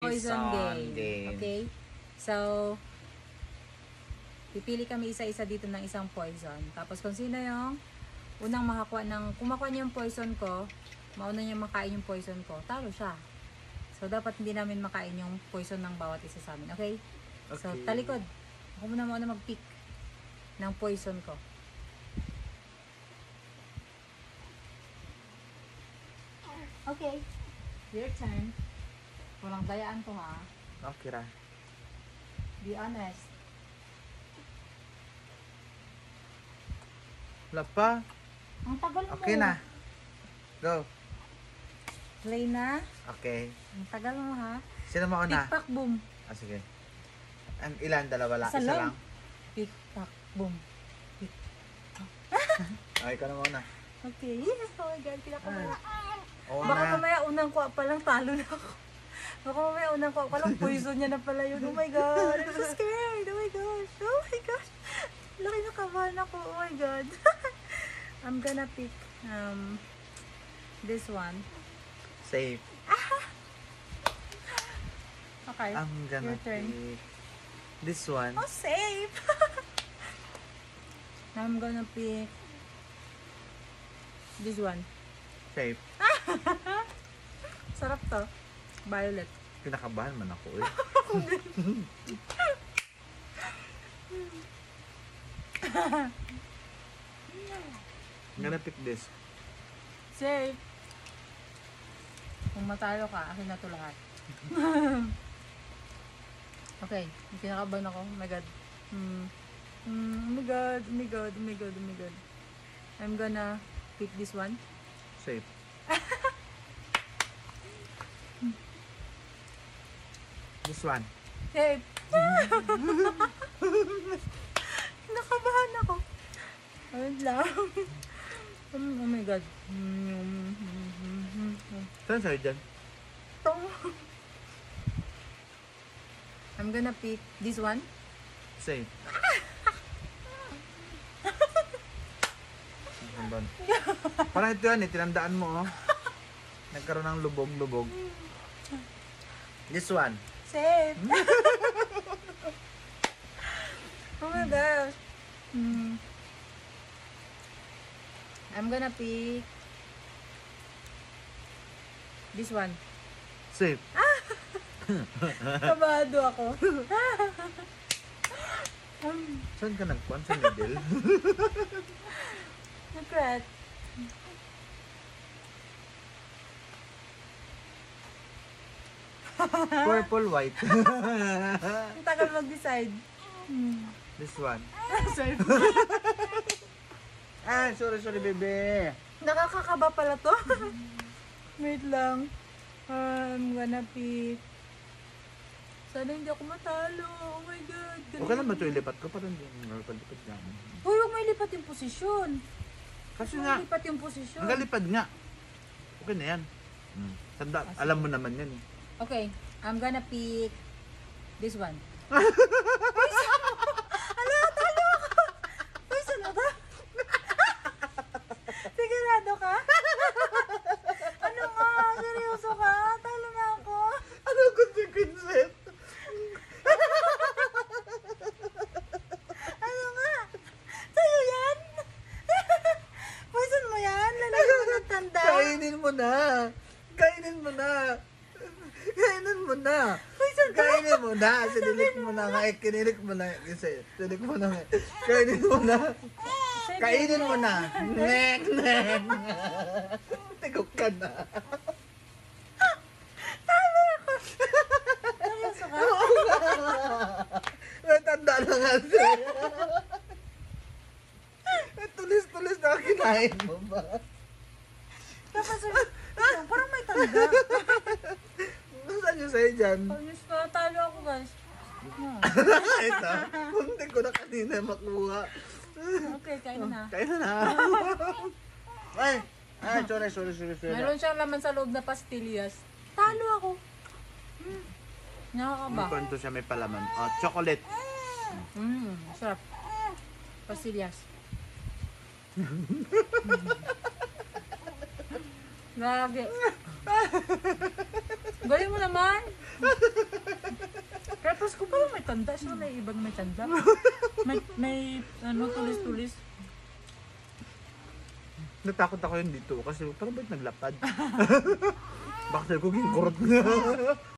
poison game. Okay? So, pipili kami isa-isa dito ng isang poison. Tapos kung sino yung unang makakuha ng, kung makuha niya yung poison ko, mauna niya makain yung poison ko, talo siya. So, dapat hindi namin makain yung poison ng bawat isa sa amin. Okay? So, talikod. Ako muna mag-pick ng poison ko. Okay. Your turn. Walang dayaan ko ha. Okay ra. Be honest. Wala pa. Ang tagal mo. Okay na. Go. Play na. Okay. Ang tagal mo ha. Sino mauna? Pick-pack boom. Ah, sige. Ang ilan? Dalawa lang? Isa Isa lang. lang? Pick-pack boom. Ay, ikaw na mauna. Okay. Oh my God. Pinakabahan. Oo Baka na. mamaya unang kuha pa lang talo na ako. Baka mamaya unang kuha pa lang poison niya na pala yun. Oh my God. I'm so scared. Oh my gosh. Oh my gosh. Laki na kabahan ako. Oh my God. I'm gonna pick this one. Safe. Okay. I'm gonna Your turn. pick this one. Oh, safe. I'm gonna pick this one. Safe. Sarap to. Violet. Pinakabahan man ako eh. I'm gonna pick this. Safe. Kung matalo ka, akin na to lahat. Okay. Kinakabahan ako. Oh my God. Oh my God. Oh my God. Oh my God. Oh my God. I'm gonna pick this one. Safe. This one. Safe. Nakabahan ako. Wait lang. Oh my God. Saan sa'yo dyan? Tong. I'm gonna pick this one. Safe. Parang ito yan eh, tinandaan mo oh. Nagkaroon ng lubog-lubog. This one. Safe. Oh my gosh. I'm gonna pick this one. Safe. Kabado ako. Saan ka nagpuan? Sa middle? Regret. Purple, white. Ang tagal mag-decide. This one. Safe. Ah, sorry, bebe. Nakakakaba pala to. Wait lang. I'm gonna pick. Sana hindi ako matalo. Oh my God. Okay lang ba ito ilipat ko? Parang hindi lipat nga. Uy, huwag may lipat yung posisyon. Kasi Huwag nga, may lipat yung posisyon. ang galipad nga. Okay na yan. Tanda, alam mo naman yan eh. Okay, I'm gonna pick this one. Ala, talo ako! Uy, saan ba? Sigurado ka? Ano nga? Seryoso ka? Talo na ako. Ano consequences? Ano nga? Sa'yo yan? Poison mo yan? Lalagyan mo ng tanda? Kainin mo na! Kainin mo na! Kainin mo na! Poison ka? Kainin mo na! Sinilik mo na nga. Kinilik mo na. Sinilik mo na nga. Kainin mo na! Kainin mo na! Nek! Nek! Tigok ka na! Seryoso ka? May tanda na nga siya. Tulis-tulis na kinain mo ba? Tapos, parang may tanda. Saan yung sa'yo dyan? Ayos na, talo ako guys. Ito, hindi ko na kanina makuha. Okay, kain na. Kaya na. Ay, sorry. Meron siyang laman sa loob na pastillas. Talo ako. Nakakaba. May kwento siya, may palaman. Oh, chocolate. Sarap. Pastillas. Lagi. Galing mo naman. tanda siya, may ibang may tanda. May tulis-tulis. Natakot ako yun dito kasi parang ba't naglapad? Bakit ko kurot na?